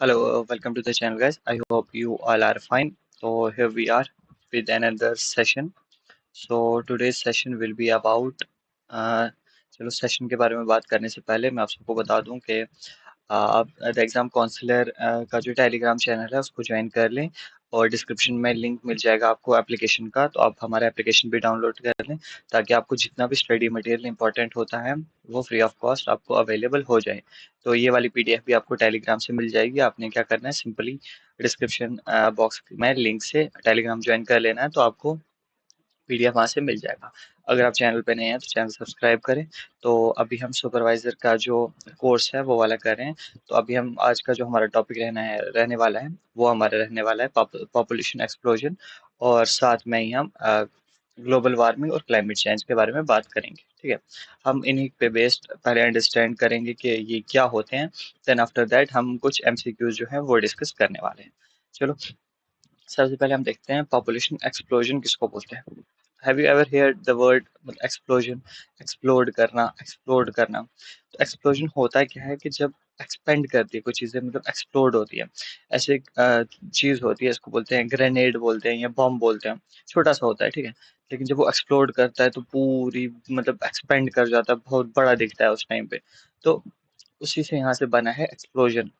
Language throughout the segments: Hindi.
Hello, welcome to the channel, guys. I hope you all are fine. So, here we are with another session. So, today's session will be about uh, चलो सेशन के बारे में बात करने से पहले मैं आप सबको बता दूं कि आप द एग्ज़ाम काउंसलर का जो टेलीग्राम चैनल है उसको ज्वाइन कर लें और डिस्क्रिप्शन में लिंक मिल जाएगा आपको एप्लीकेशन का, तो आप हमारा एप्लीकेशन भी डाउनलोड कर लें ताकि आपको जितना भी स्टडी मटेरियल इंपॉर्टेंट होता है वो फ्री ऑफ कॉस्ट आपको अवेलेबल हो जाए। तो ये वाली पीडीएफ भी आपको टेलीग्राम से मिल जाएगी। आपने क्या करना है, सिंपली डिस्क्रिप्शन बॉक्स में लिंक से टेलीग्राम ज्वाइन कर लेना है, तो आपको पीडीएफ वहाँ से मिल जाएगा। अगर आप चैनल पे नए हैं तो चैनल सब्सक्राइब करें। तो अभी हम सुपरवाइजर का जो कोर्स है वो वाला कर रहे हैं। तो अभी हम आज का जो हमारा टॉपिक रहने वाला है वो हमारा रहने वाला है पॉपुलेशन एक्सप्लोजन, और साथ में ही हम ग्लोबल वार्मिंग और क्लाइमेट चेंज के बारे में बात करेंगे। ठीक है, हम इन्हीं पे बेस्ड पहले अंडरस्टैंड करेंगे कि ये क्या होते हैं। देन आफ्टर दैट हम कुछ एमसीक्यूज जो है वो डिस्कस करने वाले हैं। चलो, सबसे पहले हम देखते हैं पॉपुलेशन एक्सप्लोजन किसको बोलते हैं। Have you ever heard the word explosion? Explode करना। तो एक्सप्लोजन होता है क्या है कि जब एक्सपेंड करती है कोई चीजें, मतलब एक्सप्लोड होती है। ऐसे एक चीज होती है, इसको बोलते हैं ग्रेनेड बोलते हैं या बॉम्ब बोलते हैं। छोटा सा होता है, ठीक है, लेकिन जब वो एक्सप्लोड करता है तो पूरी मतलब एक्सपेंड कर जाता है, बहुत बड़ा दिखता है उस टाइम पे। तो उसी से यहाँ से बना है एक्सप्लोजन।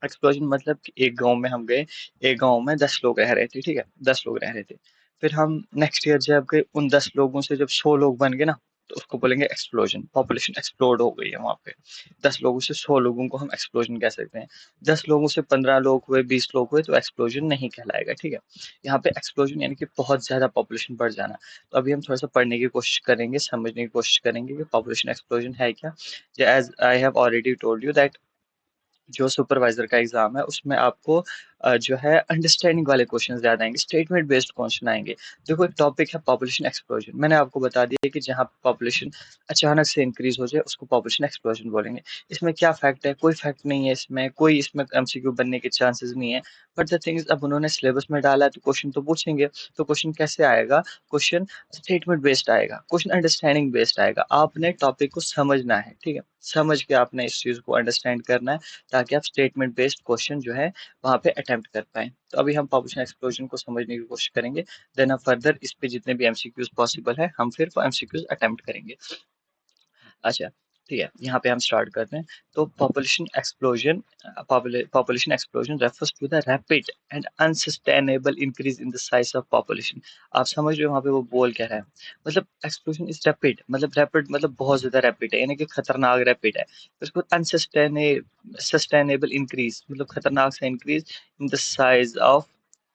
एक्सप्लोजन मतलब कि एक गांव में हम गए, एक गांव में 10 लोग रह रहे थे, ठीक है, 10 लोग रह रहे थे। फिर हम नेक्स्ट ईयर जब गए, उन 10 लोगों से जब 100 लोग बन गए ना, तो उसको बोलेंगे एक्सप्लोजन। पॉपुलेशन एक्सप्लोड हो गई है वहां पे। 10 लोगों से 100 लोगों को हम एक्सप्लोजन कह सकते हैं। 10 लोगों से 15 लोग हुए, 20 लोग हुए, तो एक्सप्लोजन नहीं कहलाएगा। ठीक है, यहाँ पे एक्सप्लोजन यानी कि बहुत ज्यादा पॉपुलेशन बढ़ जाना। तो अभी हम थोड़ा सा पढ़ने की कोशिश करेंगे, समझने की कोशिश करेंगे कि पॉपुलेशन एक्सप्लोजन है क्या। As I have already told you that जो सुपरवाइजर का एग्जाम है उसमें आपको जो है अंडरस्टैंडिंग वाले क्वेश्चन ज्यादा आएंगे, स्टेटमेंट बेस्ड क्वेश्चन आएंगे। देखो, एक टॉपिक है पॉपुलेशन एक्सप्लोजन, मैंने आपको बता दिया कि जहाँ पॉपुलेशन अचानक से इंक्रीज हो जाए उसको पॉपुलेशन एक्सप्लोजन बोलेंगे। इसमें क्या फैक्ट है? कोई फैक्ट नहीं है इसमें, कोई इसमें एमसीक्यू बनने के चांसेस नहीं है। बट द थिंग इज, अब उन्होंने सिलेबस में डाला है तो क्वेश्चन तो पूछेंगे। तो क्वेश्चन कैसे आएगा? क्वेश्चन स्टेटमेंट बेस्ड आएगा, क्वेश्चन अंडरस्टैंडिंग बेस्ड आएगा। आपने टॉपिक को समझना है, ठीक है, समझ के आपने इस चीज को अंडरस्टैंड करना है ताकि आप स्टेटमेंट बेस्ड क्वेश्चन जो है वहाँ पे अटेम्प्ट कर पाएं। तो अभी हम पॉपुलेशन एक्सप्लोजन को समझने की कोशिश करेंगे। देन अब फर्दर इस पे जितने भी एमसीक्यूज पॉसिबल है हम फिर वो एमसीक्यूज अटेम्प्ट करेंगे। अच्छा, ठीक है, यहाँ पे हम स्टार्ट करते हैं। तो population explosion refers to the rapid and unsustainable increase in the size of population. आप समझ रहे हो वहाँ पे वो बोल क्या रहा है? मतलब एक्सप्लोजन इज रैपिड, मतलब रैपिड मतलब बहुत ज्यादा रैपिड है, यानी कि खतरनाक रैपिड है। उसको अनसस्टेनेबल इंक्रीज मतलब खतरनाक सा increase in the size of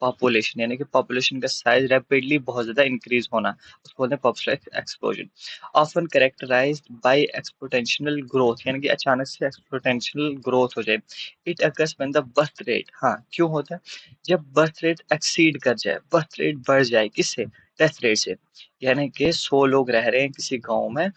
population, यानी कि पॉपुलेशन का साइज रैपिडली बहुत ज्यादा इंक्रीज होना, उसको बोलते हैं population explosion. Often characterized by exponential growth, यानी कि अचानक से एक्सपोनेंशियल ग्रोथ हो जाए। It occurs when the birth rate, हाँ क्यों होता है? जब बर्थ रेट एक्सीड कर जाए, बर्थ रेट बढ़ जाए, किससे? डेथ रेट से। यानी कि 100 लोग रह रहे हैं किसी गांव में,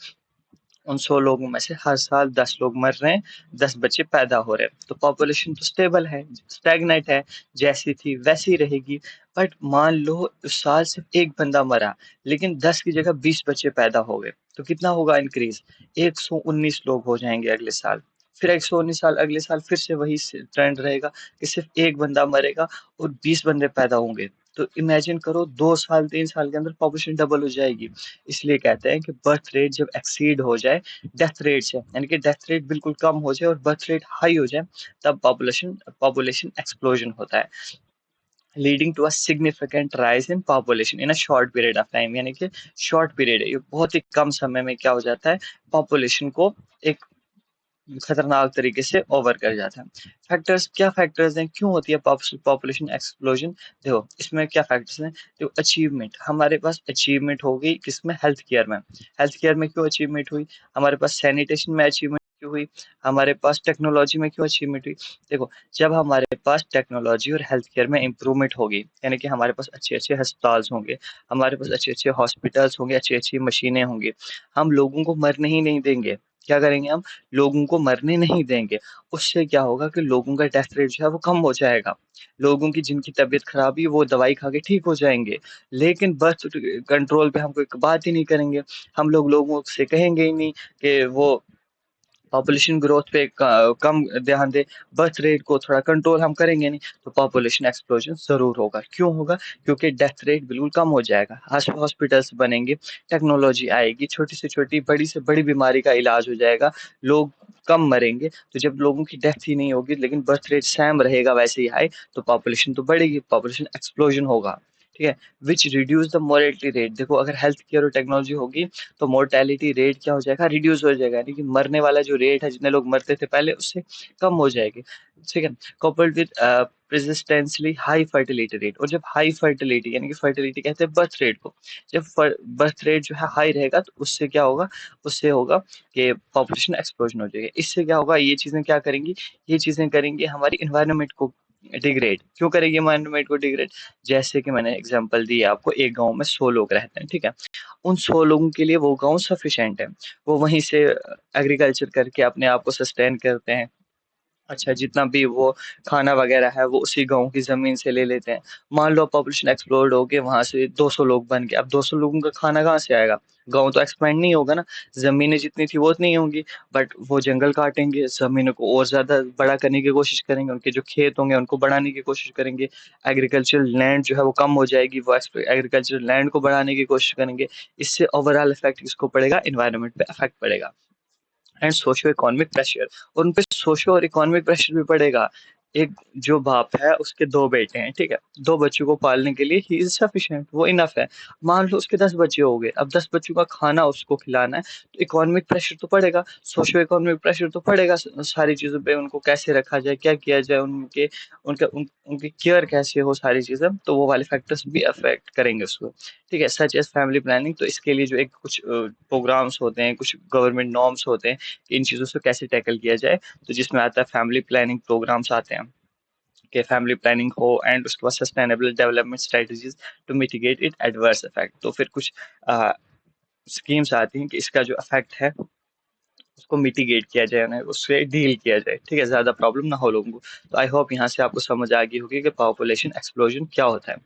उन 100 लोगों में से हर साल 10 लोग मर रहे हैं, 10 बच्चे पैदा हो रहे हैं। तो पॉपुलेशन तो स्टेबल है, स्टैग्नेट है, जैसी थी वैसी रहेगी। बट मान लो उस साल सिर्फ एक बंदा मरा, लेकिन 10 की जगह 20 बच्चे पैदा हो गए, तो कितना होगा इंक्रीज? 119 लोग हो जाएंगे अगले साल। फिर 119 साल अगले साल फिर से वही ट्रेंड रहेगा कि सिर्फ एक बंदा मरेगा और 20 बंदे पैदा होंगे। तो इमेजिन करो, 2 साल 3 साल के अंदर पॉपुलेशन डबल हो जाएगी। इसलिए कहते हैं कि बर्थ रेट जब एक्सीड हो जाए डेथ रेट से, यानी कि डेथ रेट बिल्कुल कम हो जाए और बर्थ रेट हाई हो जाए, तब पॉपुलेशन पॉपुलेशन एक्सप्लोजन होता है। Leading to a significant rise in population in a short period of time, यानी कि शॉर्ट पीरियड है, ये बहुत ही कम समय में क्या हो जाता है, पॉपुलेशन को एक खतरनाक तरीके से ओवर कर जाता है। फैक्टर्स, क्या फैक्टर्स हैं, क्यों होती है पॉपुलेशन एक्सप्लोजन? देखो इसमें क्या फैक्टर्स हैं। देखो, अचीवमेंट, हमारे पास अचीवमेंट हो गई किसमें? हेल्थ केयर में। हेल्थ केयर में क्यों अचीवमेंट हुई? हमारे पास सैनिटेशन में अचीवमेंट क्यों हुई? हमारे पास टेक्नोलॉजी में क्यों अचीवमेंट हुई? देखो, जब हमारे पास टेक्नोलॉजी और हेल्थ केयर में इंप्रूवमेंट होगी, यानी कि हमारे पास अच्छे अच्छे अस्पताल होंगे, हमारे पास अच्छे अच्छे हॉस्पिटल्स होंगे, अच्छी अच्छी मशीनें होंगी, हम लोगों को मरने ही नहीं देंगे। क्या करेंगे हम? लोगों को मरने नहीं देंगे। उससे क्या होगा कि लोगों का डेथ रेट जो है वो कम हो जाएगा। लोगों की जिनकी तबीयत खराब है वो दवाई खा के ठीक हो जाएंगे। लेकिन बर्थ कंट्रोल पे हम कोई बात ही नहीं करेंगे। हम लोगों से कहेंगे ही नहीं कि वो पॉपुलेशन ग्रोथ पे कम ध्यान दे, बर्थ रेट को थोड़ा कंट्रोल हम करेंगे नहीं, तो पॉपुलेशन एक्सप्लोजन जरूर होगा। क्यों होगा? क्योंकि डेथ रेट बिल्कुल कम हो जाएगा, हॉस्पिटल्स बनेंगे, टेक्नोलॉजी आएगी, छोटी से छोटी बड़ी से बड़ी बीमारी का इलाज हो जाएगा, लोग कम मरेंगे। तो जब लोगों की डेथ ही नहीं होगी लेकिन बर्थ रेट सेम रहेगा वैसे ही हाई, तो पॉपुलेशन तो बढ़ेगी, पॉपुलेशन एक्सप्लोजन होगा। ठीक है, which reduce the mortality rate. देखो अगर हेल्थ केयर और टेक्नोलॉजी होगी तो मोर्टेलिटी रेट क्या हो जाएगा? रिड्यूस हो जाएगा, यानी कि मरने वाला जो रेट है, जितने लोग मरते थे पहले, उससे कम हो जाएगी। ठीक है, coupled with persistently high fertility rate. और जब हाई फर्टिलिटी, यानी कि फर्टिलिटी कहते हैं बर्थ रेट को, जब बर्थ रेट जो है हाई रहेगा तो उससे क्या होगा? उससे होगा कि पॉपुलेशन एक्सप्लोजन हो जाएगी। इससे क्या होगा? ये चीजें क्या करेंगी? ये चीजें करेंगी हमारी इन्वायरमेंट को डिग्रेड। क्यों करेगी इन्वायरमेंट को डिग्रेड? जैसे कि मैंने एग्जांपल दी आपको, एक गांव में 100 लोग रहते हैं, ठीक है, उन 100 लोगों के लिए वो गांव सफिशिएंट है, वो वहीं से एग्रीकल्चर करके अपने आप को सस्टेन करते हैं। अच्छा, जितना भी वो खाना वगैरह है वो उसी गाँव की ज़मीन से ले लेते हैं। मान लो पॉपुलेशन एक्सप्लोड हो के वहाँ से 200 लोग बन गए, अब 200 लोगों का खाना कहाँ से आएगा? गाँव तो एक्सपेंड नहीं होगा ना, ज़मीनें जितनी थी वो उतनी ही होंगी, बट वो जंगल काटेंगे, ज़मीनों को और ज़्यादा बड़ा करने की कोशिश करेंगे, उनके जो खेत होंगे उनको बढ़ाने की कोशिश करेंगे, एग्रीकल्चरल लैंड जो है वो कम हो जाएगी, वो एग्रीकल्चरल लैंड को बढ़ाने की कोशिश करेंगे। इससे ओवरऑल इफेक्ट किसको पड़ेगा? एनवायरनमेंट पे इफेक्ट पड़ेगा। एंड सोशियो इकोनॉमिक प्रेशर, उन पे सोशियो और इकोनॉमिक प्रेशर भी पड़ेगा। एक जो बाप है उसके 2 बेटे हैं, ठीक है, 2 बच्चों को पालने के लिए ही इज सफिशिएंट, वो इनफ है। मान लो उसके 10 बच्चे हो गए, अब 10 बच्चों का खाना उसको खिलाना है, तो इकोनॉमिक प्रेशर तो पड़ेगा, सोशियो इकोनॉमिक प्रेशर तो पड़ेगा, सारी चीजों पे उनको कैसे रखा जाए, क्या किया जाए, उनके उनकी केयर कैसे हो, सारी चीजें, तो वो वाले फैक्टर्स भी अफेक्ट करेंगे उसको। ठीक है, सच एज फैमिली प्लानिंग, तो इसके लिए जो एक कुछ प्रोग्राम्स होते हैं, कुछ गवर्नमेंट नॉर्म्स होते हैं, इन चीज़ों से कैसे टैकल किया जाए, तो जिसमें आता है फैमिली प्लानिंग प्रोग्राम्स आते हैं कि फैमिली प्लानिंग हो, एंड उसके बाद sustainable development strategies to mitigate it adverse effect. तो फिर कुछ स्कीम्स आती हैं कि इसका जो इफेक्ट है उसको मिटिगेट किया जाए, उन्हें उससे डील किया जाए, ठीक है, ज़्यादा प्रॉब्लम ना हो लोगों को। तो आई होप यहाँ से आपको समझ आ गई होगी कि पॉपुलेशन एक्सप्लोजन क्या होता है।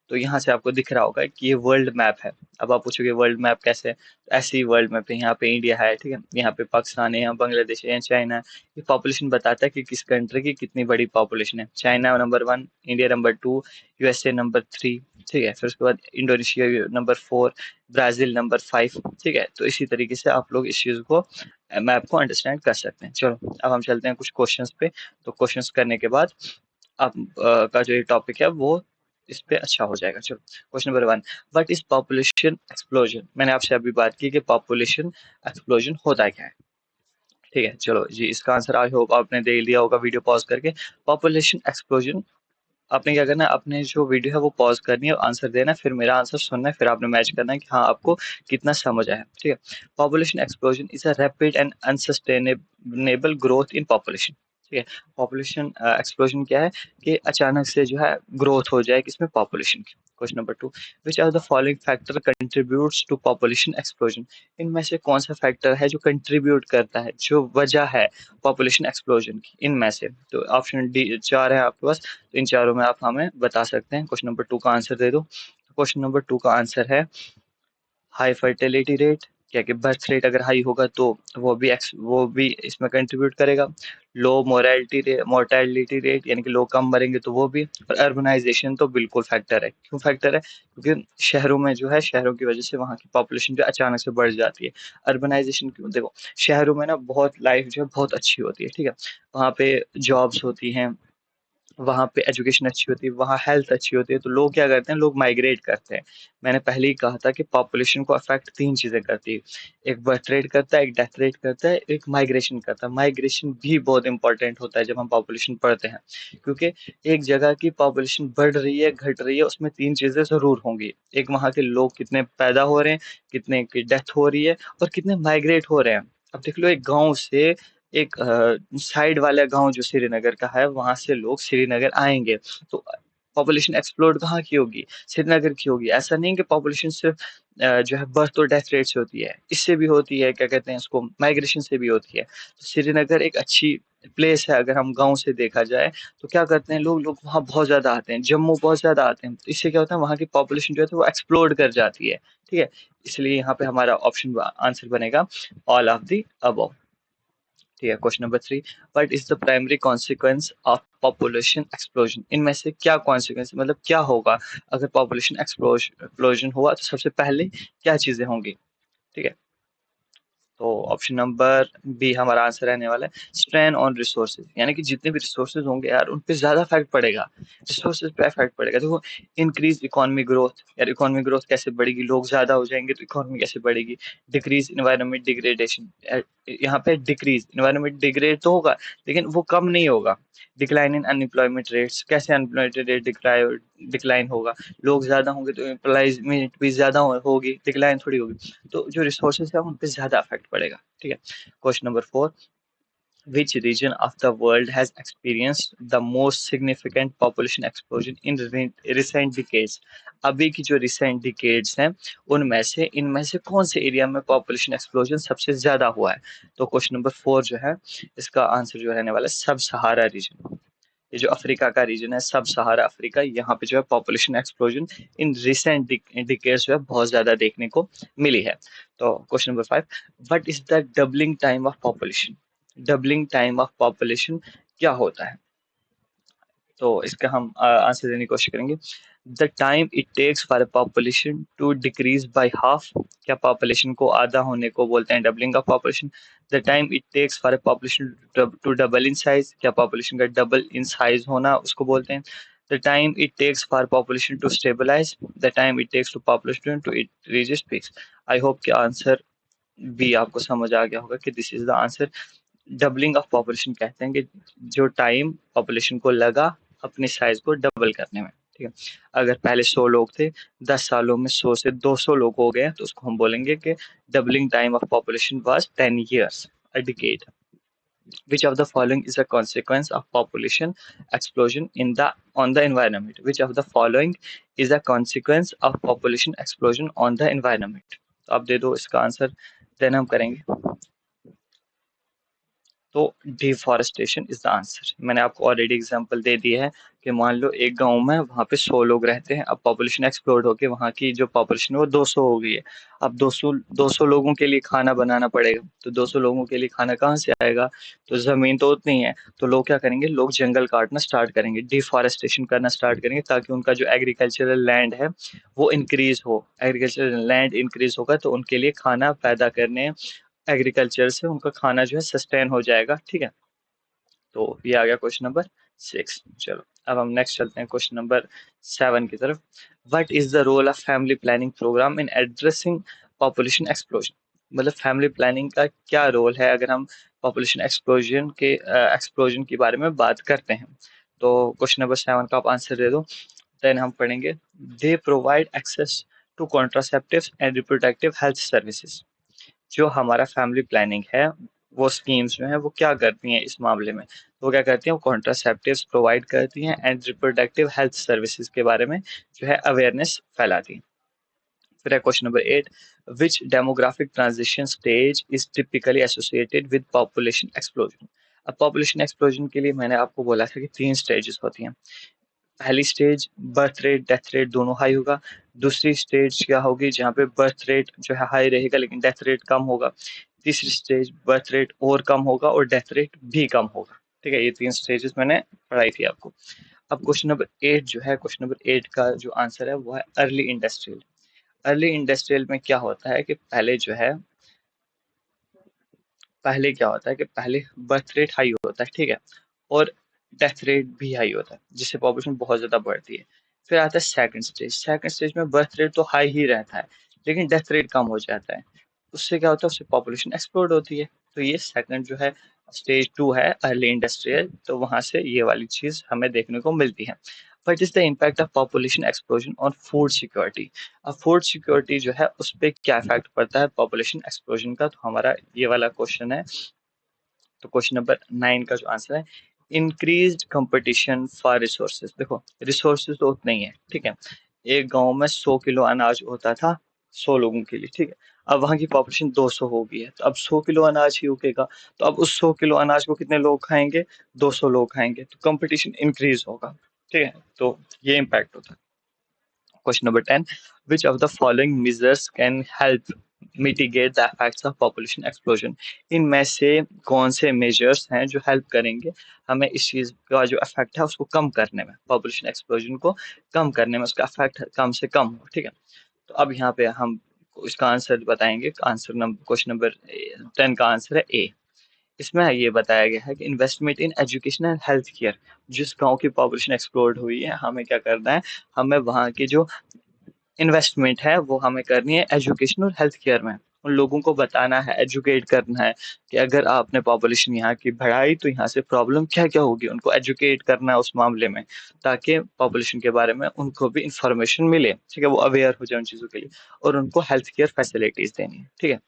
तो यहाँ से आपको दिख रहा होगा कि ये वर्ल्ड मैप है। अब आप पूछोगे वर्ल्ड मैप कैसे है? तो ऐसे ही वर्ल्ड मैप है, यहाँ पे इंडिया है, ठीक है, यहाँ पे पाकिस्तान है, यहाँ बांग्लादेश है, यहाँ चाइना है। ये पॉपुलेशन बताता है कि किस कंट्री की कितनी बड़ी पॉपुलेशन है। China number 1, India number 2, USA number 3, ठीक है, फिर उसके बाद इंडोनेशिया नंबर 4, ब्राजील नंबर 5, ठीक है। तो इसी तरीके से आप लोग इस चीज़ को, मैप को अंडरस्टैंड कर सकते हैं। चलो अब हम चलते हैं कुछ क्वेश्चंस पे। तो क्वेश्चंस करने के बाद आप का जो ये टॉपिक है वो इस पे अच्छा हो जाएगा। चलो question number 1, what is population explosion? मैंने आपसे अभी बात की कि पॉपुलेशन एक्सप्लोजन होता क्या है। ठीक है, चलो जी, इसका आंसर आई होप आपने दे लिया होगा वीडियो पॉज करके। पॉपुलेशन एक्सप्लोजन, आपने क्या करना है, अपने जो वीडियो है वो पॉज करनी है, आंसर देना है, फिर मेरा आंसर सुनना है, फिर आपने मैच करना है कि हाँ आपको कितना समझ आया। ठीक है, population explosion is a rapid and unsustainable growth in population. ठीक है, पॉपुलेशन एक्सप्लोजन क्या है? कि अचानक से जो है ग्रोथ हो जाए किसमें? पॉपुलेशन की। Question number 2, which are the following factor contributes to population explosion? इनमें से कौन सा फैक्टर है जो कंट्रीब्यूट करता है, जो वजह है पॉपुलेशन एक्सप्लोजन की, इनमें से? तो ऑप्शन डी 4 है आपके पास, तो इन चारों में आप हमें बता सकते हैं। क्वेश्चन नंबर 2 का आंसर दे दो। क्वेश्चन नंबर 2 का आंसर है हाई फर्टिलिटी रेट। क्या कि बर्थ रेट अगर हाई होगा तो वो भी इसमें कंट्रीब्यूट करेगा। लो मोर्टेलिटी रेट, यानी कि लोग कम मरेंगे, तो वो भी। और अर्बनाइजेशन तो बिल्कुल फैक्टर है। क्यों फैक्टर है? क्योंकि शहरों में जो है, शहरों की वजह से वहाँ की पॉपुलेशन जो अचानक से बढ़ जाती है। अर्बनाइजेशन क्यों? देखो, शहरों में ना बहुत लाइफ जो है बहुत अच्छी होती है, ठीक है, वहाँ पे जॉब्स होती हैं, वहाँ पे एजुकेशन अच्छी होती है, वहाँ हेल्थ अच्छी होती है, तो लोग क्या करते हैं? लोग माइग्रेट करते हैं। मैंने पहले ही कहा था कि पॉपुलेशन को अफेक्ट 3 चीज़ें करती है। एक बर्थ रेट करता है, एक डेथ रेट करता है, एक माइग्रेशन करता है। माइग्रेशन भी बहुत इंपॉर्टेंट होता है जब हम पॉपुलेशन पढ़ते हैं, क्योंकि एक जगह की पॉपुलेशन बढ़ रही है, घट रही है, उसमें 3 चीज़ें ज़रूर होंगी। एक, वहाँ के लोग कितने पैदा हो रहे हैं, कितने की डेथ हो रही है, और कितने माइग्रेट हो रहे हैं। अब देख लो, एक गाँव से एक साइड वाला गाँव जो श्रीनगर का है, वहाँ से लोग श्रीनगर आएँगे, तो पॉपुलेशन एक्सप्लोड कहाँ की होगी? श्रीनगर की होगी। ऐसा नहीं कि पॉपुलेशन सिर्फ़ जो है बर्थ और डेथ रेट से होती है, इससे भी होती है, क्या कहते हैं उसको, माइग्रेशन से भी होती है। तो श्रीनगर एक अच्छी प्लेस है, अगर हम गाँव से देखा जाए, तो क्या करते हैं लोग लोग वहाँ बहुत ज़्यादा आते हैं, जम्मू बहुत ज़्यादा आते हैं। तो इससे क्या होता है, वहाँ की पॉपुलेशन जो है तो वो एक्सप्लोड कर जाती है, ठीक है? इसलिए यहाँ पे हमारा ऑप्शन आंसर बनेगा ऑल ऑफ द अबव। ठीक है। Question number 3, what is the primary consequence of population explosion? इनमें से क्या कॉन्सिक्वेंस, मतलब क्या होगा अगर पॉपुलेशन एक्सप्लोजन हुआ तो सबसे पहले क्या चीजें होंगी? ठीक है। तो ऑप्शन नंबर बी हमारा आंसर रहने वाला है स्ट्रेन ऑन रिसोर्सेज, यानी कि जितने भी रिसोर्सेज होंगे यार उन पे ज्यादा इफेक्ट पड़ेगा, रिसोर्सेज पे इफेक्ट पड़ेगा। देखो, इंक्रीज इकोनॉमी ग्रोथ, यार इकोनॉमी ग्रोथ कैसे बढ़ेगी, लोग ज्यादा हो जाएंगे तो इकोनॉमी कैसे बढ़ेगी। डिक्रीज इन्वायरमेंट डिग्रेडेशन, यहाँ पे डिक्रीज इन्वायरमेंट डिग्रेड तो होगा लेकिन वो कम नहीं होगा। डिक्लाइन इन अनएम्प्लॉयमेंट रेट्स, कैसे अनएम्प्लॉयमेंट रेट डिक्लाइन होगा, लोग ज्यादा होंगे तो एम्प्लॉयमेंट भी ज्यादा होगी, डिक्लाइन थोड़ी होगी। तो जो रिसोर्सेज है उन पे ज्यादा इफेक्ट पड़ेगा। ठीक है। Question number 4, which region of the world has experienced the most significant population explosion in recent decades? अभी की जो recent decades हैं उनमें से इनमें से कौन से एरिया में पॉपुलेशन एक्सप्लोजन सबसे ज्यादा हुआ है? तो क्वेश्चन नंबर 4 जो है इसका आंसर जो रहने वाला है सब सहारा रीजन। ये जो अफ्रीका का रीजन है सब सहारा अफ्रीका, यहाँ पे जो है population explosion in recent decades जो है बहुत ज्यादा देखने को मिली है। तो question number 5, what is the doubling time of population? Doubling time of population क्या होता है? तो इसका हम आंसर देने की कोशिश करेंगे। The time it takes for population to decrease by half, क्या पॉपुलेशन को आधा होने को बोलते हैं doubling of population? The time it takes for population to double in size, क्या पॉपुलेशन का डबल इन साइज होना उसको बोलते हैं? The time it takes for population to stabilize, the time it takes to population to it reaches peaks. I hope कि आंसर बी आपको समझ आ गया होगा कि this is the answer. Doubling of population कहते हैं कि जो टाइम पॉपुलेशन को लगा अपने साइज को डबल करने में। ठीक है। अगर पहले 100 लोग थे, 10 सालों में 100 से 200 लोग हो गए तो उसको हम बोलेंगे कि doubling time of population was 10 years, a decade. Which of the following is a consequence of population explosion in the on the environment? Which of the following is a consequence of population explosion on the environment? तो आप दे दो इसका आंसर, देन हम करेंगे। तो डिफॉरेस्टेशन इज द आंसर। मैंने आपको ऑलरेडी एग्जांपल दे दिया है कि मान लो एक गांव में वहां पे 100 लोग रहते हैं, अब पॉपुलेशन एक्सप्लोड होके वहां की जो पॉपुलेशन है वो 200 हो गई है। अब 200 लोगों के लिए खाना बनाना पड़ेगा, तो 200 लोगों के लिए खाना कहाँ से आएगा? तो जमीन तो उतनी है, तो लोग क्या करेंगे, लोग जंगल काटना स्टार्ट करेंगे, डिफॉरेस्टेशन करना स्टार्ट करेंगे ताकि उनका जो एग्रीकल्चरल लैंड है वो इंक्रीज हो। एग्रीकल्चरल लैंड इंक्रीज होगा तो उनके लिए खाना पैदा करने, एग्रीकल्चर से उनका खाना जो है सस्टेन हो जाएगा। ठीक है। तो ये आ गया क्वेश्चन नंबर 6। चलो अब हम नेक्स्ट चलते हैं क्वेश्चन नंबर 7 की तरफ। What is the role of family planning program in addressing population explosion? मतलब फैमिली प्लानिंग का क्या रोल है अगर हम पॉपुलेशन एक्सप्लोजन के बारे में बात करते हैं? तो क्वेश्चन नंबर 7 का आप आंसर दे दो, देन हम पढ़ेंगे। They provide access to contraceptives and reproductive health services. जो हमारा फैमिली प्लानिंग है वो स्कीम्स जो है वो क्या करती हैं इस मामले में? वो क्या करती हैं, वो कॉन्ट्रासेप्टिव्स प्रोवाइड करती हैं एंड रिप्रोडक्टिव हेल्थ सर्विसेज के बारे में जो है अवेयरनेस फैलाती हैं। फिर है question number 8, which demographic transition stage is typically associated with population explosion? अब पॉपुलेशन एक्सप्लोजन के लिए मैंने आपको बोला था कि 3 स्टेजेस होती हैं। पहली stage birth rate death rate दोनों हाई होगा। दूसरी स्टेज क्या होगी जहाँ पे बर्थ रेट जो है हाई रहेगा लेकिन डेथ रेट कम होगा। तीसरी स्टेज बर्थ रेट और कम होगा और डेथ रेट भी कम होगा। ठीक है, ये 3 स्टेजेस मैंने पढ़ाई थी आपको। अब क्वेश्चन नंबर 8 जो है, क्वेश्चन नंबर 8 का जो आंसर है वो है अर्ली इंडस्ट्रियल। अर्ली इंडस्ट्रियल में क्या होता है कि पहले जो है, पहले क्या होता है कि पहले बर्थ रेट हाई होता है, ठीक है, और डेथ रेट भी हाई होता है जिससे पॉपुलेशन बहुत ज़्यादा बढ़ती है। फिर आता है सेकंड स्टेज। सेकंड स्टेज में बर्थ रेट तो हाई ही रहता है लेकिन डेथ रेट कम हो जाता है। उससे क्या होता है, उससे पॉपुलेशन एक्सप्लोड होती है। तो ये सेकंड जो है स्टेज 2 है अर्ली इंडस्ट्रियल, तो वहां से ये वाली चीज हमें देखने को मिलती है। What is the impact of population explosion on food security? अब फूड सिक्योरिटी जो है उस पर क्या इफेक्ट पड़ता है पॉपुलेशन एक्सप्लोजन का? तो हमारा ये वाला क्वेश्चन है। तो क्वेश्चन नंबर 9 का जो आंसर है इंक्रीज्ड कंपटीशन फॉर रिसोर्सेज। देखो रिसोर्सेज तो उतने ही है, ठीक है, एक गांव में 100 किलो अनाज होता था 100 लोगों के लिए, ठीक है, अब वहां की पॉपुलेशन 200 हो गई है तो अब 100 किलो अनाज ही उगेगा। तो अब उस 100 किलो अनाज को कितने लोग खाएंगे? 200 लोग खाएंगे, तो कंपटीशन इंक्रीज होगा। ठीक है, तो ये इम्पैक्ट होता है। Question number 10, which of the following measures can help mitigate the effects of population explosion. इनमें से कौन से मेजर्स हैं जो हेल्प करेंगे हमें इस चीज़ का जो इफेक्ट है उसको कम करने में, पॉपुलेशन एक्सप्लोजन को कम करने में, उसका इफेक्ट कम से कम हो। ठीक है, तो अब यहाँ पे हम इसका आंसर बताएंगे। आंसर नंबर क्वेश्चन नंबर 10 का आंसर है ए। इसमें ये बताया गया है कि investment in education and health care. जिस गांव की पॉपुलेशन एक्सप्लोड हुई है, हमें क्या करना है, हमें वहाँ की जो इन्वेस्टमेंट है वो हमें करनी है एजुकेशन और हेल्थ केयर में। उन लोगों को बताना है, एजुकेट करना है कि अगर आपने पॉपुलेशन यहाँ की बढ़ाई तो यहाँ से प्रॉब्लम क्या क्या होगी, उनको एजुकेट करना है उस मामले में, ताकि पॉपुलेशन के बारे में उनको भी इंफॉर्मेशन मिले। ठीक है, वो अवेयर हो जाए उन चीज़ों के लिए, और उनको हेल्थ केयर फैसिलिटीज देनी है। ठीक है,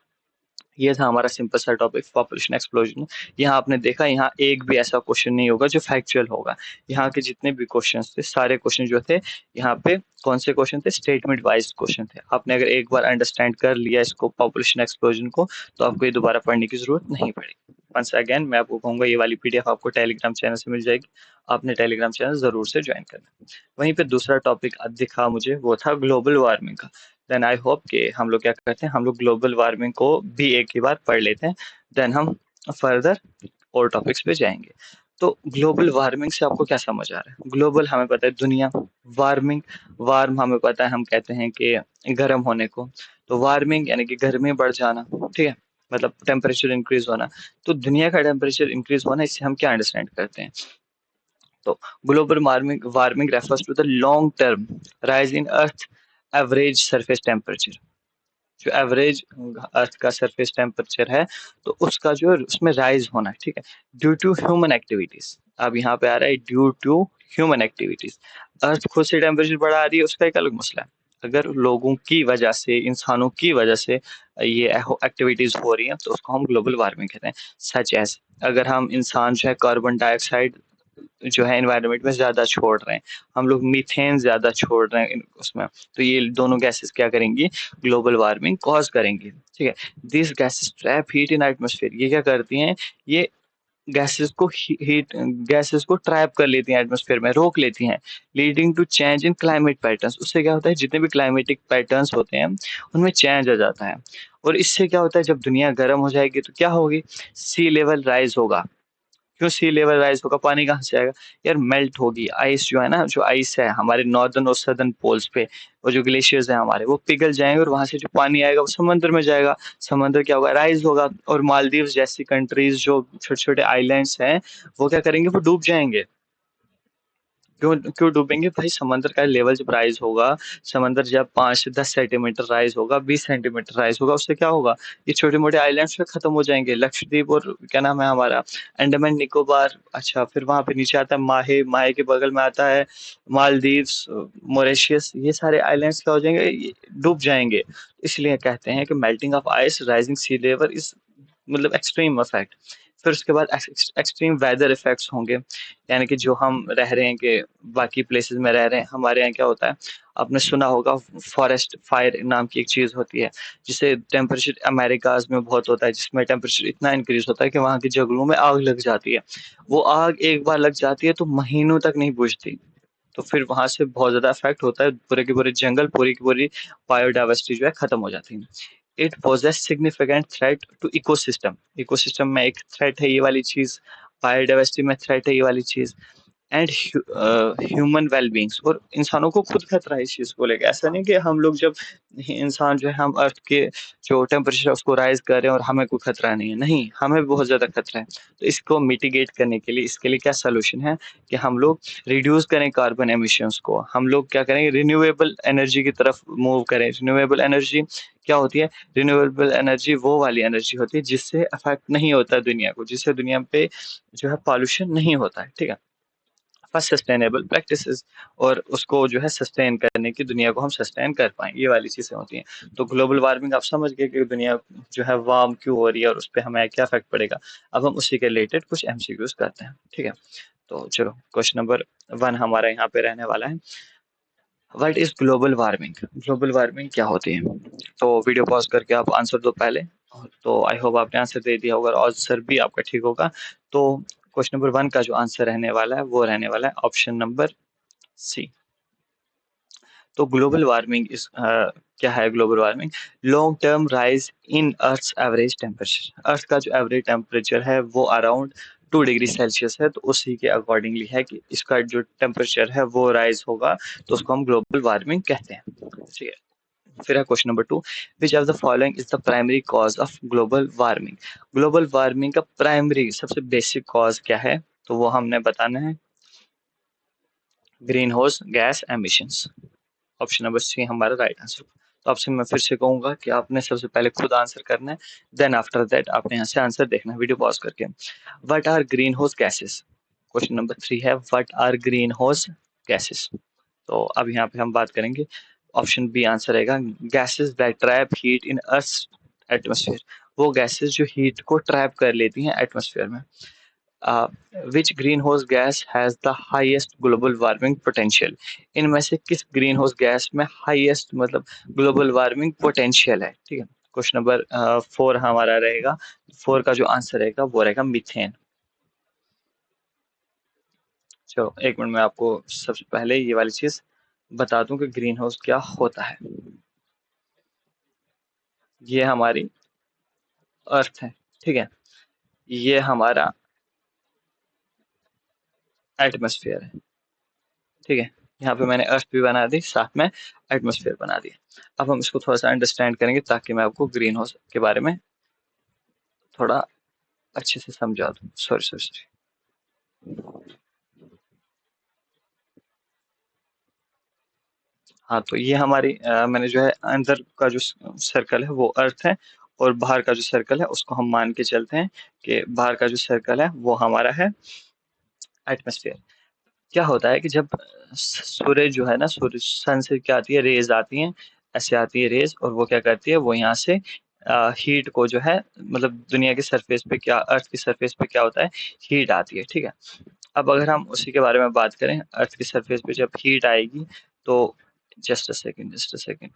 ये था हमारा सिंपल सा टॉपिक, पॉपुलेशन एक्सप्लोजन। यहाँ आपने देखा, यहाँ एक भी ऐसा क्वेश्चन नहीं होगा जो फैक्चुअल होगा। यहाँ के जितने भी क्वेश्चन थे, सारे क्वेश्चन जो थे यहाँ पे, कौन से क्वेश्चन थे, स्टेटमेंट वाइज क्वेश्चन थे। आपने अगर एक बार अंडरस्टैंड कर लिया इसको, पॉपुलेशन एक्सप्लोजन को, तो आपको ये दोबारा पढ़ने की जरूरत नहीं पड़ेगी। वंस अगेन मैं आपको कहूंगा, ये वाली पीडीएफ आपको टेलीग्राम चैनल से मिल जाएगी, आपने टेलीग्राम चैनल जरूर से ज्वाइन करना। वहीं पे दूसरा टॉपिक दिखा मुझे, वो था ग्लोबल वार्मिंग का। देन आई होप कि हम लोग क्या करते हैं, हम लोग ग्लोबल वार्मिंग को भी एक ही बार पढ़ लेते हैं, देन हम फर्दर और टॉपिक्स पे जाएंगे। तो ग्लोबल वार्मिंग से आपको क्या समझ आ रहा है? ग्लोबल हमें पता है दुनिया, वार्मिंग, वार्म हमें पता है, हम कहते हैं कि गर्म होने को, तो वार्मिंग यानी कि गर्मी बढ़ जाना। ठीक है, मतलब टेम्परेचर इंक्रीज होना। तो दुनिया का टेम्परेचर इंक्रीज होना, इससे हम क्या अंडरस्टैंड करते हैं? तो global warming refers to the long term rise in earth average surface temperature. जो एवरेज अर्थ का सरफेस टेम्परेचर है, तो उसका जो उसमें राइज होना है। ठीक है, ड्यू टू ह्यूमन एक्टिविटीज। अब यहाँ पे आ रहा है ड्यू टू ह्यूमन एक्टिविटीज। अर्थ खुद से टेम्परेचर बढ़ा रही है, उसका एक अलग मसला है। अगर लोगों की वजह से, इंसानों की वजह से ये एक्टिविटीज हो रही हैं, तो उसको हम ग्लोबल वार्मिंग कहते हैं। सच एज, अगर हम इंसान जो है कार्बन डाइऑक्साइड जो है एनवायरनमेंट में ज्यादा छोड़ रहे हैं, हम लोग मीथेन ज्यादा छोड़ रहे हैं उसमें, तो ये दोनों गैसेस क्या करेंगी, ग्लोबल वार्मिंग कॉज करेंगी। ठीक है, this gases trap heat in atmosphere. ये क्या करती हैं, ये गैसेस को हीट, गैसेस को ट्रैप कर लेती हैं एटमॉस्फेयर में, रोक लेती हैं, leading to change in climate patterns. उससे क्या होता है, जितने भी क्लाइमेटिक पैटर्न्स होते हैं उनमें चेंज आ जाता है। और इससे क्या होता है, जब दुनिया गर्म हो जाएगी तो क्या होगी, सी लेवल राइज होगा। क्यों सी लेवल राइज होगा, पानी कहाँ से आएगा, यार मेल्ट होगी आइस, जो है ना, जो आइस है हमारे नॉर्दर्न और सदर्न पोल्स पे, और जो ग्लेशियर्स हैं हमारे, वो पिघल जाएंगे, और वहां से जो पानी आएगा वो समंदर में जाएगा। समंदर क्या होगा, राइज होगा, और मालदीव्स जैसी कंट्रीज जो छोटे छोटे आइलैंड्स हैं, वो क्या करेंगे, वो डूब जाएंगे। क्यों क्यों डूबेंगे भाई, समंदर का लेवल जब राइज होगा, समंदर जब 5 से 10 सेंटीमीटर राइज होगा, 20 सेंटीमीटर राइज होगा, उससे क्या होगा, ये छोटे मोटे आइलैंड्स पे खत्म हो जाएंगे। लक्षद्वीप और क्या नाम है हमारा, अंडमान निकोबार, अच्छा फिर वहां पे नीचे आता है माहे, माहे के बगल में आता है मालदीव्स, मॉरिशियस, ये सारे आइलैंड्स क्या हो जाएंगे, ये डूब जाएंगे। इसलिए कहते हैं कि melting of ice, rising sea level is, मतलब एक्सट्रीम इफेक्ट। फिर उसके बाद एक्सट्रीम वेदर इफेक्ट्स होंगे, यानी कि जो हम रह रहे हैं, कि बाकी प्लेसेस में रह रहे हैं, हमारे यहाँ क्या होता है, आपने सुना होगा फॉरेस्ट फायर नाम की एक चीज होती है, जिसे टेम्परेचर अमेरिकाज में बहुत होता है, जिसमें टेम्परेचर इतना इंक्रीज होता है कि वहाँ की जंगलों में आग लग जाती है। वो आग एक बार लग जाती है तो महीनों तक नहीं बुझती, तो फिर वहां से बहुत ज्यादा इफेक्ट होता है, पूरे के पूरे जंगल, पूरी की पूरी बायोडाइवर्सिटी जो है खत्म हो जाती है। It poses significant threat to ecosystem. Ecosystem में एक थ्रेट है ये वाली चीज, बायोडाइवर्सिटी में थ्रेट है ये वाली चीज, एंड ह्यूमन वेलबींग्स, और इंसानों को खुद खतरा है इस चीज को लेकर। ऐसा नहीं कि हम लोग जब इंसान जो है, हम अर्थ के जो टेम्परेचर है उसको राइज कर रहे हैं और हमें कोई खतरा नहीं है, नहीं, हमें भी बहुत ज्यादा खतरा है। तो इसको मिटिगेट करने के लिए, इसके लिए क्या सोल्यूशन है, कि हम लोग रिड्यूस करें कार्बन एमिशंस को, हम लोग क्या करेंगे, रिन्यूएबल एनर्जी की तरफ मूव करें। रिन्यूएबल एनर्जी क्या होती है, रिन्यूएबल एनर्जी वो वाली एनर्जी होती है जिससे अफेक्ट नहीं होता दुनिया को, जिससे दुनिया पे जो है पॉल्यूशन नहीं होता है। ठीक है, फर्स्ट सस्टेनेबल प्रैक्टिसेस, और उसको जो है सस्टेन करने की, दुनिया को हम सस्टेन कर पाएं, ये वाली चीजें होती हैं। तो ग्लोबल वार्मिंग आप समझ गए कि दुनिया जो है वार्म क्यों हो रही है और उस पर हमें क्या इफेक्ट पड़ेगा। अब हम उसी के रिलेटेड कुछ एमसीक्यूज करते हैं। ठीक है, तो चलो क्वेश्चन नंबर 1 हमारा यहाँ पे रहने वाला है, what is global warming. Global warming क्या होती है, तो वीडियो पॉज करके आप आंसर दो पहले। तो आई होप आपने आंसर दे दिया होगा, और आंसर भी आपका ठीक होगा। तो क्वेश्चन नंबर 1 का जो आंसर रहने वाला है वो रहने वाला है ऑप्शन नंबर सी। तो ग्लोबल वार्मिंग इस क्या है global warming? Long term rise in earth's average temperature. Earth का जो एवरेज टेम्परेचर है वो अराउंड 2 डिग्री सेल्सियस है, तो उसी के अकॉर्डिंगली है कि इसका जो टेम्परेचर है वो राइज होगा, तो उसको हम ग्लोबल वार्मिंग कहते हैं। ठीक है। फिर है question number 2, which of the following is the primary cause of global warming? Global warming का प्राइमरी सबसे बेसिक कॉज क्या है? तो वो हमने बताना है green house gas emissions. Option number C हमारा राइट आंसर। तो आपसे मैं फिर से कहूंगा कि आपने सबसे पहले खुद आंसर करना है, देन आफ्टर दैट आपने यहाँ से आंसर देखना है वीडियो पॉज करके। What are green house gases? Question number 3 है what are green house gases? तो अब यहाँ पे हम बात करेंगे, ऑप्शन बी आंसर रहेगा gases that trap heat in earth atmosphere. वो गैसेस जो हीट को ट्रैप कर लेती हैं एटमॉस्फेयर में। Which green house gas has the highest global warming potential? इनमें से किस ग्रीन हाउस गैस में हाईएस्ट मतलब ग्लोबल वार्मिंग पोटेंशियल है? ठीक है। क्वेश्चन नंबर 4 हमारा रहेगा, 4 का जो आंसर रहेगा वो रहेगा मीथेन। चलो एक मिनट में आपको सबसे पहले ये वाली चीज बता दूं कि ग्रीन हाउस क्या होता है। ये हमारी अर्थ है, ठीक है। ये हमारा एटमॉस्फेयर है, ठीक है। यहाँ पे मैंने अर्थ भी बना दी, साथ में एटमॉस्फेयर बना दिया। अब हम इसको थोड़ा सा अंडरस्टैंड करेंगे ताकि मैं आपको ग्रीन हाउस के बारे में थोड़ा अच्छे से समझा दूँ। Sorry sorry sorry. हाँ, तो ये हमारी मैंने जो है अंदर का जो सर्कल है वो अर्थ है, और बाहर का जो सर्कल है उसको हम मान के चलते हैं कि बाहर का जो सर्कल है वो हमारा है एटमॉस्फेयर। क्या होता है कि जब सूरज जो है ना, सूरज सन से क्या आती है, रेज आती हैं, ऐसे आती है रेज, और वो क्या करती है, वो यहाँ से हीट को जो है मतलब दुनिया के सरफेस पे क्या, अर्थ की सरफेस पे क्या होता है, हीट आती है, ठीक है। अब अगर हम उसी के बारे में बात करें, अर्थ की सरफेस पे जब हीट आएगी तो just a second, just a second.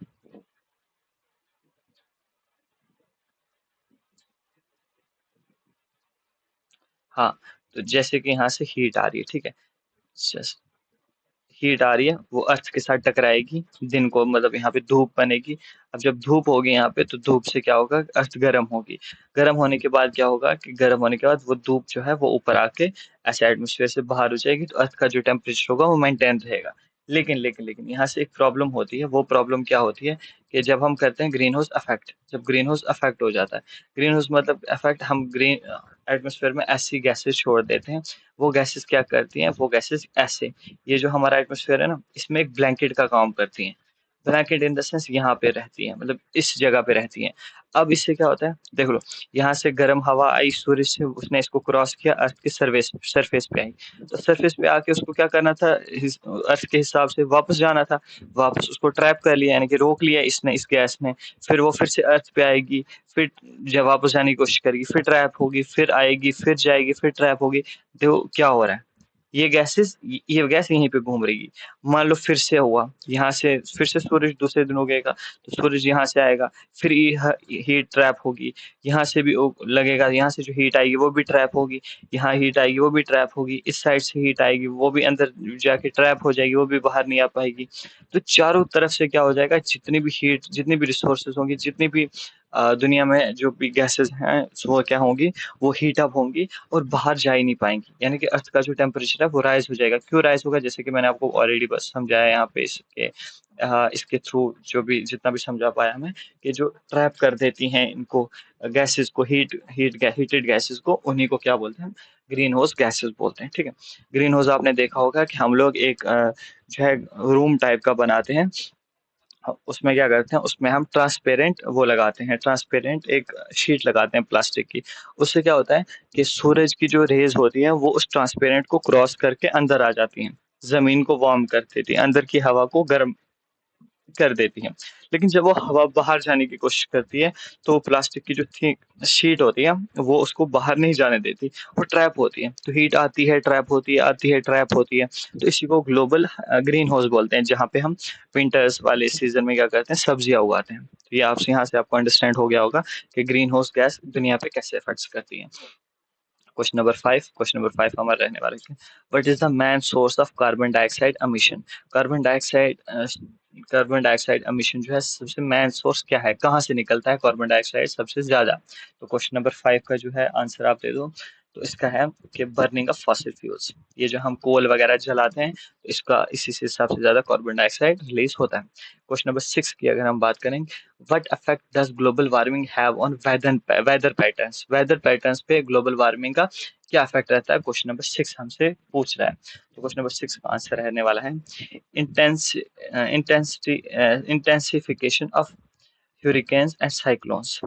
हाँ, तो जैसे कि यहाँ से हीट आ रही है, ठीक है, जस्ट हीट आ रही है, वो अर्थ के साथ टकराएगी, दिन को मतलब यहाँ पे धूप बनेगी। अब जब धूप होगी यहाँ पे, तो धूप से क्या होगा, अर्थ गर्म होगी। गर्म होने के बाद क्या होगा कि गर्म होने के बाद वो धूप जो है वो ऊपर आके ऐसे एटमोसफेयर से बाहर हो जाएगी, तो अर्थ का जो टेम्परेचर होगा वो मेंटेन रहेगा। लेकिन यहाँ से एक प्रॉब्लम होती है। वो प्रॉब्लम क्या होती है कि जब हम करते हैं ग्रीन हाउस अफेक्ट, जब ग्रीन हाउस अफेक्ट हो जाता है, ग्रीन हाउस मतलब अफेक्ट, हम ग्रीन एटमोसफेयर में ऐसी गैसेस छोड़ देते हैं। वो गैसेस क्या करती हैं, वो गैसेस ऐसे, ये जो हमारा एटमॉस्फेयर है ना, इसमें एक ब्लैंकेट का काम करती हैं। ब्लैंकेट इन द सेंस यहाँ पे रहती है, मतलब इस जगह पे रहती हैं। अब इससे क्या होता है, देख लो, यहाँ से गर्म हवा आई सूरज से, उसने इसको क्रॉस किया, अर्थ के सरफेस सरफेस पे आई। तो सरफेस पे आके उसको क्या करना था, अर्थ के हिसाब से वापस जाना था। वापस उसको ट्रैप कर लिया, यानी कि रोक लिया इसने, इस गैस ने। फिर वो फिर से अर्थ पे आएगी, फिर जब वापस जाने की कोशिश करेगी, फिर ट्रैप होगी, फिर आएगी, फिर जाएगी, फिर ट्रैप होगी। देखो क्या हो रहा है, ये गैसेस, ये गैस यहीं पे घूम रही है। मान लो फिर से हुआ, यहाँ से फिर से सूरज दूसरे दिन उगेगा, तो सूरज यहाँ से आएगा, फिर हीट ट्रैप होगी, यहाँ से भी लगेगा, यहाँ से जो हीट आएगी वो भी ट्रैप होगी, यहाँ हीट आएगी वो भी ट्रैप होगी, इस साइड से हीट आएगी वो भी अंदर जाके ट्रैप हो जाएगी, वो भी बाहर नहीं आ पाएगी। तो चारों तरफ से क्या हो जाएगा, जितनी भी हीट, जितनी भी रिसोर्सेज होंगी, जितनी भी दुनिया में जो भी गैसेस हैं, वो क्या होंगी, वो हीट अप होंगी और बाहर जा ही नहीं पाएंगी। यानी कि अर्थ का जो टेम्परेचर है वो राइज हो जाएगा। क्यों राइज होगा, जैसे कि मैंने आपको ऑलरेडी बस समझाया यहाँ पे, इसके थ्रू जो भी जितना भी समझा पाया मैं, कि जो ट्रैप कर देती हैं इनको गैसेस को, हीटेड गैसेस को, उन्हीं को क्या बोलते हैं, ग्रीन हाउस गैसेस बोलते हैं, ठीक है। ग्रीन हाउस आपने देखा होगा कि हम लोग एक जो है रूम टाइप का बनाते हैं, उसमें क्या करते हैं, उसमें हम ट्रांसपेरेंट वो लगाते हैं, ट्रांसपेरेंट एक शीट लगाते हैं प्लास्टिक की। उससे क्या होता है कि सूरज की जो रेज होती हैं वो उस ट्रांसपेरेंट को क्रॉस करके अंदर आ जाती हैं, जमीन को वार्म कर देती हैं, अंदर की हवा को गर्म कर देती हैं। लेकिन जब वो हवा बाहर जाने की कोशिश करती है, तो प्लास्टिक की जो थिक शीट होती है वो उसको बाहर नहीं जाने देती, वो ट्रैप होती है। तो हीट आती है, ट्रैप होती है, आती है, ट्रैप होती है। तो इसी को ग्लोबल ग्रीन हाउस बोलते हैं, जहाँ पे हम विंटर्स वाले सीजन में क्या करते हैं, सब्जियां उगाते हैं। तो ये आपसे यहाँ से आपको अंडरस्टैंड हो गया होगा कि ग्रीन हाउस गैस दुनिया पे कैसे इफेक्ट्स करती है। क्वेश्चन नंबर 5 हमारे रहने वाले थे, what is the main source of carbon dioxide emission? Carbon dioxide carbon dioxide emission जो है सबसे मेन सोर्स क्या है, कहाँ से निकलता है कार्बन डाइऑक्साइड सबसे ज्यादा। तो क्वेश्चन नंबर 5 का जो है आंसर आप दे दो। तो इसका है कि बर्निंग ऑफ फॉसिल फ्यूल्स, ये जो हम कोल वगैरह जलाते हैं तो इसका इसी से सबसे ज्यादा कार्बन डाइऑक्साइड रिलीज होता है। क्वेश्चन नंबर 6 की अगर हम बात करें, what effect does global warming have on whether patterns पे ग्लोबल वार्मिंग का क्या इफेक्ट रहता है, क्वेश्चन नंबर 6 हमसे पूछ रहा है। तो क्वेश्चन नंबर 6 का आंसर रहने वाला है intensification of hurricanes and cyclones.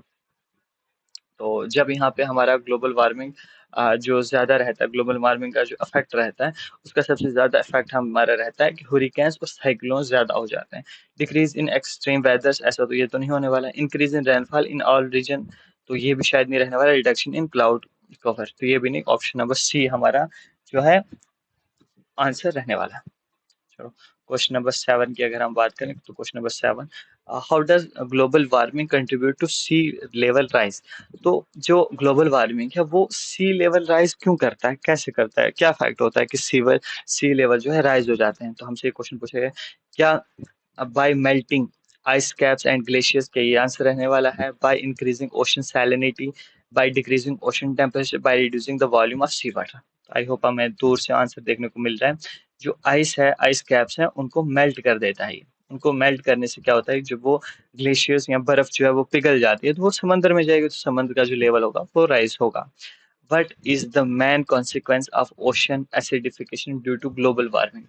तो जब यहाँ पे हमारा ग्लोबल वार्मिंग जो ज्यादा रहता है, ग्लोबल वार्मिंग का जो इफेक्ट रहता है उसका सबसे ज्यादा इफेक्ट हमारा रहता है कि हुरिकेन्स और साइक्लोन्स ज्यादा हो जाते हैं। डिक्रीज इन एक्सट्रीम वेदर्स, ऐसा तो ये तो नहीं होने वाला है। Increase in rainfall in all region, तो ये भी शायद नहीं रहने वाला। रिडक्शन इन क्लाउड कवर, तो ये भी नहीं। ऑप्शन नंबर सी हमारा जो है आंसर रहने वाला है। चलो क्वेश्चन नंबर 7 की अगर हम बात करें, तो question number 7, how does global warming contribute to sea level rise. तो जो ग्लोबल वार्मिंग है वो सी लेवल राइज क्यों करता है, कैसे करता है, क्या फैक्ट होता है कि सी लेवल जो है राइज हो जाते हैं। तो हमसे एक क्वेश्चन पूछा गया, क्या by melting ice caps and glaciers, के ये आंसर रहने वाला है। By increasing ocean salinity, by decreasing ocean temperature, by reducing the volume of sea water. I hope हमें दूर से आंसर देखने को मिल रहा है। जो आइस है, आइस कैप्स हैं, उनको मेल्ट कर देता है ये। उनको मेल्ट करने से क्या होता है, जब वो ग्लेशियर्स या बर्फ जो है वो पिघल जाती है तो वो समंदर में जाएगी, तो समंदर का जो लेवल होगा वो राइज होगा। What is the main consequence of ocean acidification due to global warming?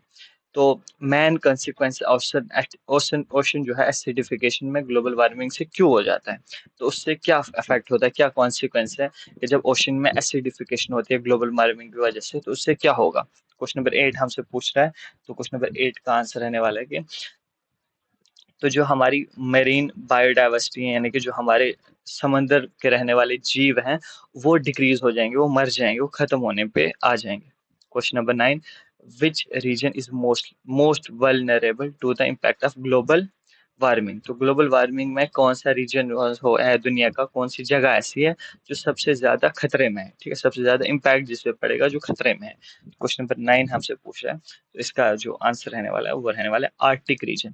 तो main consequence ocean ocean ocean जो है एसिडिफिकेशन में ग्लोबल वार्मिंग से क्यों हो जाता है, तो उससे क्या इफेक्ट होता है, क्या कॉन्सिक्वेंस है कि जब ओशन में एसिडिफिकेशन होती है ग्लोबल वार्मिंग की वजह से, तो उससे क्या होगा। क्वेश्चन नंबर 8 हमसे पूछ रहा है। तो क्वेश्चन नंबर 8 का आंसर रहने वाला है कि तो जो हमारी मेरीन बायोडाइवर्सिटी है, यानी कि जो हमारे समंदर के रहने वाले जीव हैं वो डिक्रीज हो जाएंगे, वो मर जाएंगे, वो खत्म होने पे आ जाएंगे। Question number 9, which region is most most vulnerable to the impact of global warming. तो ग्लोबल वार्मिंग में कौन सा रीजन हो है दुनिया का, कौन सी जगह ऐसी है जो सबसे ज्यादा खतरे में है, ठीक है, सबसे ज्यादा इम्पैक्ट जिस पे पड़ेगा, जो खतरे में है। क्वेश्चन नंबर 9 हमसे पूछ रहा है, तो इसका जो आंसर रहने वाला है वो रहने वाला है आर्टिक रीजन।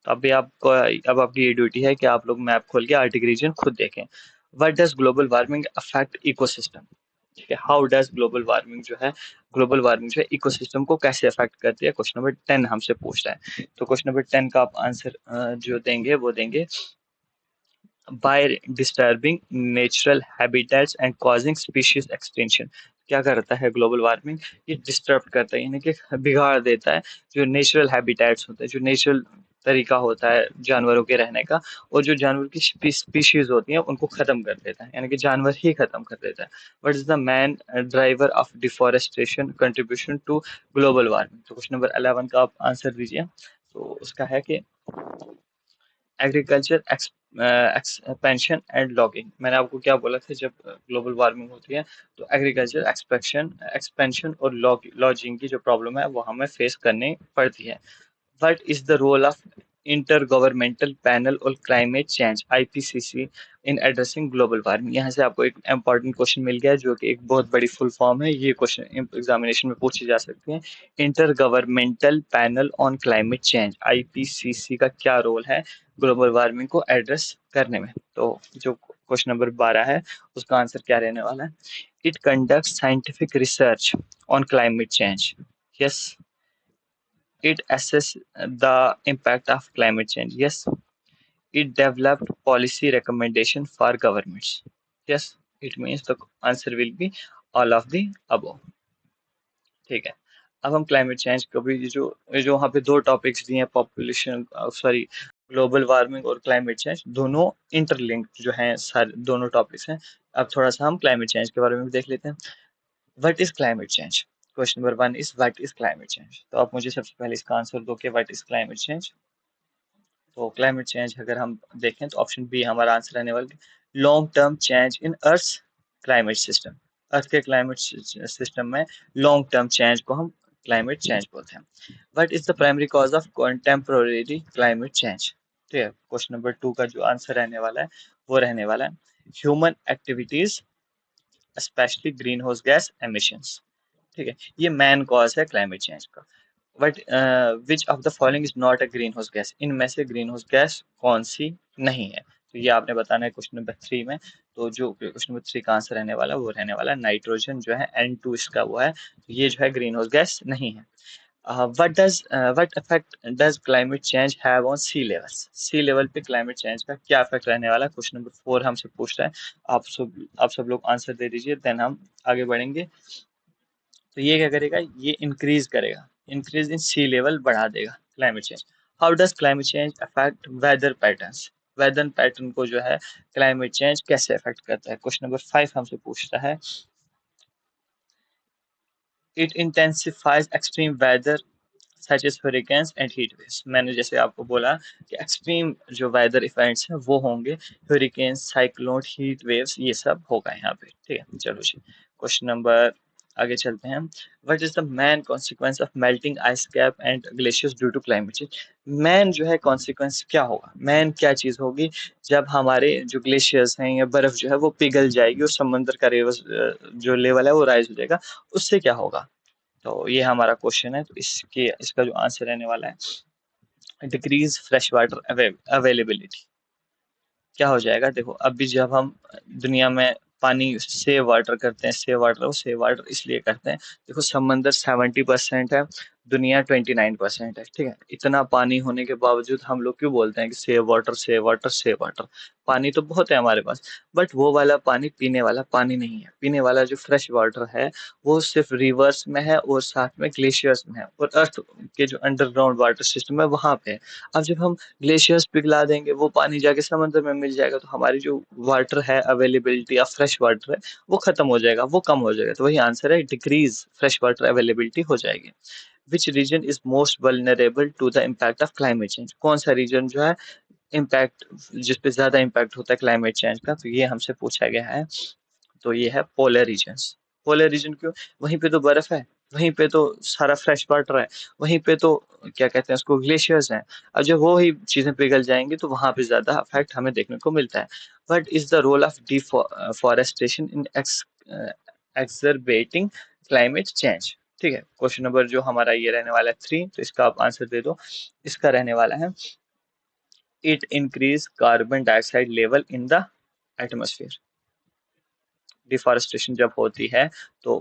तो अभी आपको, अब आपकी ये ड्यूटी है कि आप लोग मैप खोल के आर्टिक रीजन खुद देखें। What does global warming affect ecosystem, ठीक है, हाउ डज ग्लोबल वार्मिंग जो है, ग्लोबल वार्मिंग जो है इकोसिस्टम को कैसे अफेक्ट करती है, क्वेश्चन नंबर 10 हमसे पूछ रहा है। तो क्वेश्चन नंबर 10 का आप आंसर जो देंगे वो देंगे, by disturbing natural habitats and causing species extinction. क्या करता है ग्लोबल वार्मिंग, ये डिस्टर्ब करता है, यानी कि बिगाड़ देता है जो नेचुरल हैबिटेट्स होते हैं, जो नेचुरल तरीका होता है जानवरों के रहने का, और जो जानवर की स्पीशीज होती हैं उनको खत्म कर देता है, यानी कि जानवर ही खत्म कर देता है। What is the main driver of deforestation contribution to global warming. तो क्वेश्चन नंबर 11 का आप आंसर दीजिए। तो उसका है कि एग्रीकल्चर एक्सपेंशन एंड लॉगिंग। मैंने आपको क्या बोला था, जब ग्लोबल वार्मिंग होती है तो एग्रीकल्चर एक्सपेंशन और लॉजिंग की जो प्रॉब्लम है वो हमें फेस करनी पड़ती है। What is the role of intergovernmental panel और climate change IPCC in addressing global warming. यहाँ से आपको एक इंपॉर्टेंट क्वेश्चन मिल गया है जो कि एक बहुत बड़ी फुल फॉर्म है, ये क्वेश्चन एग्जामिनेशन में पूछी जा सकती है। Inter governmental panel on climate change IPCC का क्या रोल है ग्लोबल वार्मिंग को एड्रेस करने में। तो जो क्वेश्चन नंबर 12 है उसका आंसर क्या रहने वाला है, it conduct scientific research on climate change. Yes, it assess the impact of climate change. Yes, it developed policy recommendation for governments. Yes, it means the answer will be all of the above. ठीक है, अब हम क्लाइमेट चेंज को भी, जो वहाँ पे दो टॉपिक्स दिए हैं, पॉपुलेशन सॉरी ग्लोबल वार्मिंग और क्लाइमेट चेंज, दोनों इंटरलिंक्ड जो हैं, सारे दोनों टॉपिक्स हैं। अब थोड़ा सा हम क्लाइमेट चेंज के बारे में भी देख लेते हैं। What is climate change, question number 1 is what is climate change. तो आप मुझे सबसे पहले इसका आंसर दो कि व्हाट इज क्लाइमेट चेंज। तो क्लाइमेट चेंज अगर हम देखें तो ऑप्शन बी हमारा आंसर रहने वाला है, long term change in earth climate system. Earth के क्लाइमेट सिस्टम में लॉन्ग टर्म चेंज को हम क्लाइमेट चेंज बोलते हैं। What is the primary cause of contemporary climate change. ठीक है, क्वेश्चन नंबर 2 का जो आंसर रहने वाला है वो रहने वाला है, human activities specially green house gas emissions. ठीक है, ये मेन कॉज है क्लाइमेट चेंज का। But which of the following is not a green house gas, इनमें से ग्रीन हाउस गैस कौन सी नहीं है? तो ये आपने बताना है क्वेश्चन नंबर 3 में। तो जो क्वेश्चन नंबर 3 का आंसर रहने वाला वो रहने वाला नाइट्रोजन जो है N2 इसका वो है, तो ये जो है ग्रीन हाउस गैस नहीं है। what effect does climate change have on sea levels? Sea level पे क्लाइमेट चेंज का क्या इफेक्ट रहने वाला है? क्वेश्चन नंबर 4 हमसे पूछ रहा है। आप सब लोग आंसर दे दीजिए, देन हम आगे बढ़ेंगे। तो ये क्या करेगा, ये इंक्रीज करेगा, इंक्रीज इन सी लेवल बढ़ा देगा climate change. How does climate change affect weather patterns? Weather pattern को जो है क्लाइमेट चेंज कैसे अफेक्ट करता है? क्वेश्चन नंबर 5 हमसे पूछता है। It intensifies extreme weather such as hurricanes and heat waves. मैंने जैसे आपको बोला कि एक्सट्रीम जो वेदर इवेंट्स हैं वो होंगे, हरिकेन, साइक्लोन, हीट वेव्स, ये सब होगा यहाँ पे। ठीक है, चलो जी, क्वेश्चन नंबर आगे चलते हैं। What is the main consequence of melting ice cap and glaciers due to climate change? Main जो है कॉन्सिक्वेंस क्या होगा, मेन क्या चीज होगी जब हमारे जो ग्लेशियर्स हैं या बर्फ जो है वो पिघल जाएगी और समंदर का जो लेवल है वो राइज हो जाएगा, उससे क्या होगा? तो ये हमारा क्वेश्चन है। तो इसके इसका जो आंसर रहने वाला है डिक्रीज फ्रेश वाटर अवेलेबिलिटी। क्या हो जाएगा, देखो अभी जब हम दुनिया में पानी सेव वाटर करते हैं, सेव वाटर इसलिए करते हैं, देखो समंदर 70% है, दुनिया 29% है। ठीक है, इतना पानी होने के बावजूद हम लोग क्यों बोलते हैं कि save water, save water, save water? पानी तो बहुत है हमारे पास, बट वो वाला पानी पीने वाला पानी नहीं है। पीने वाला जो फ्रेश वाटर है वो सिर्फ रिवर्स में है और साथ में ग्लेशियर्स में है, और अर्थ के जो अंडरग्राउंड वाटर सिस्टम है वहां पे है। अब जब हम ग्लेशियर्स पिघला देंगे, वो पानी जाके समंदर में मिल जाएगा, तो हमारी जो वाटर है अवेलेबिलिटी या फ्रेश वाटर है वो खत्म हो जाएगा, वो कम हो जाएगा। तो वही आंसर है, डिक्रीज फ्रेश वाटर अवेलेबिलिटी हो जाएगी। Which region is most vulnerable to the impact of climate change? कौन सा रीजन जो है इम्पैक्ट, जिसपे ज्यादा इम्पैक्ट होता है क्लाइमेट चेंज का? तो ये हमसे पूछा गया है। तो ये है पोलर रीजन्स। पोलर रीजन क्यों? वहीं पे तो बर्फ है, वहीं पे तो सारा फ्रेश वाटर है, वहीं पे तो क्या कहते हैं उसको, ग्लेशियर्स हैं। अब जब वो ही चीजें पिघल जाएंगी तो वहां पे ज्यादा इफेक्ट हमें देखने को मिलता है। But is the role of deforestation in exacerbating climate change? ठीक है, क्वेश्चन नंबर जो हमारा ये रहने वाला है 3, तो इसका आप आंसर दे दो। इसका रहने वाला है, it increase carbon dioxide level in the atmosphere. Deforestation जब होती है तो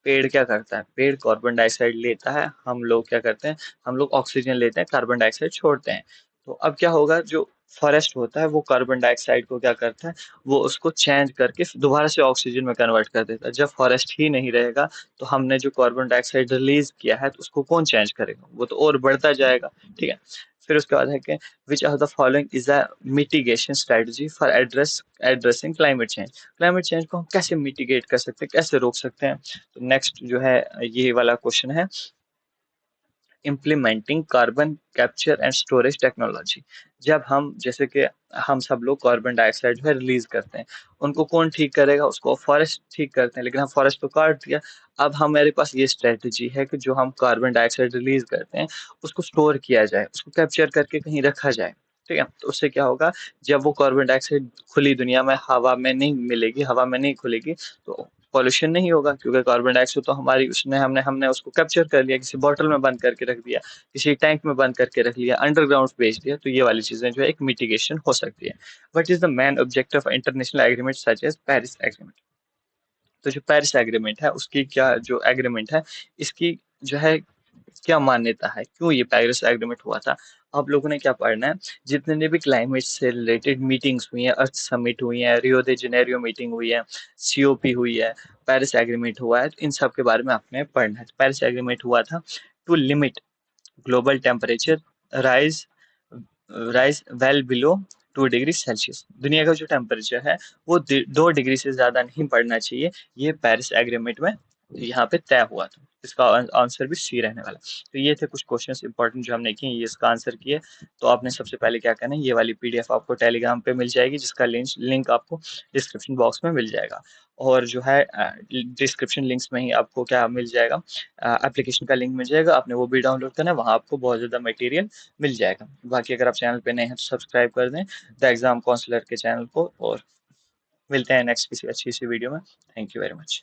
पेड़ क्या करता है, पेड़ कार्बन डाइऑक्साइड लेता है, हम लोग क्या करते हैं, हम लोग ऑक्सीजन लेते हैं, कार्बन डाइऑक्साइड छोड़ते हैं। तो अब क्या होगा, जो फॉरेस्ट होता है वो कार्बन डाइऑक्साइड को क्या करता है, वो उसको चेंज करके दोबारा से ऑक्सीजन में कन्वर्ट कर देता है। जब फॉरेस्ट ही नहीं रहेगा तो हमने जो कार्बन डाइऑक्साइड रिलीज किया है तो उसको कौन चेंज करेगा, वो तो और बढ़ता जाएगा। ठीक है, फिर उसके बाद है कि विच of the following is a mitigation strategy for addressing climate change? Climate change को हम कैसे मिटिगेट कर सकते हैं, कैसे रोक सकते हैं? तो नेक्स्ट जो है ये वाला क्वेश्चन है, implementing carbon capture and storage technology. जब हम जैसे कि हम सब लोग कार्बन डाइऑक्साइड जो है रिलीज करते हैं, उनको कौन ठीक करेगा, उसको फॉरेस्ट ठीक करते हैं, लेकिन हम फॉरेस्ट तो काट दिया। अब हमारे पास ये स्ट्रेटजी है कि जो हम कार्बन डाइऑक्साइड रिलीज करते हैं उसको स्टोर किया जाए, उसको कैप्चर करके कहीं रखा जाए। ठीक है, तो उससे क्या होगा, जब वो कार्बन डाइऑक्साइड खुली दुनिया में हवा में नहीं मिलेगी, हवा में नहीं खुलेगी, तो पॉल्यूशन नहीं होगा, क्योंकि कार्बन डाइऑक्साइड तो हमारी उसने हमने हमने उसको कैप्चर कर लिया, किसी बॉटल में बंद करके रख दिया, किसी टैंक में बंद करके रख लिया, अंडरग्राउंड भेज दिया। तो ये वाली चीजें जो है एक मिटिगेशन हो सकती है। What is the main objective of international agreement such as Paris agreement? तो जो पेरिस एग्रीमेंट है उसकी क्या, जो एग्रीमेंट है इसकी जो है क्या मान्यता है, क्यों ये पेरिस एग्रीमेंट हुआ था? आप लोगों ने क्या पढ़ना है, जितने भी क्लाइमेट से रिलेटेड मीटिंग्स हुई हैं, अर्थ समिट हुई है, रियो दे जनेरियो मीटिंग हुई है, सीओपी हुई है, पेरिस एग्रीमेंट हुआ है, तो इन सब के बारे में आपने पढ़ना है। पेरिस एग्रीमेंट हुआ था to limit global temperature rise rise well below 2 degree Celsius. दुनिया का जो टेम्परेचर है वो 2 डिग्री से ज्यादा नहीं बढ़ना चाहिए, ये पेरिस एग्रीमेंट में यहाँ पे तय हुआ था। इसका आंसर भी सी रहने वाला। तो ये थे कुछ क्वेश्चंस इंपॉर्टेंट जो हमने किए, ये इसका आंसर किए। तो आपने सबसे पहले क्या करना है, ये वाली पीडीएफ आपको टेलीग्राम पे मिल जाएगी, जिसका लिंक आपको डिस्क्रिप्शन बॉक्स में मिल जाएगा। और जो है डिस्क्रिप्शन लिंक्स में ही आपको क्या मिल जाएगा, एप्लीकेशन का लिंक मिल जाएगा, आपने वो भी डाउनलोड करना है, वहाँ आपको बहुत ज़्यादा मटेरियल मिल जाएगा। बाकी अगर आप चैनल पे नए हैं तो सब्सक्राइब कर दें द एग्जाम काउंसलर के चैनल को, और मिलते हैं नेक्स्ट किसी अच्छी सी वीडियो में। Thank you very much.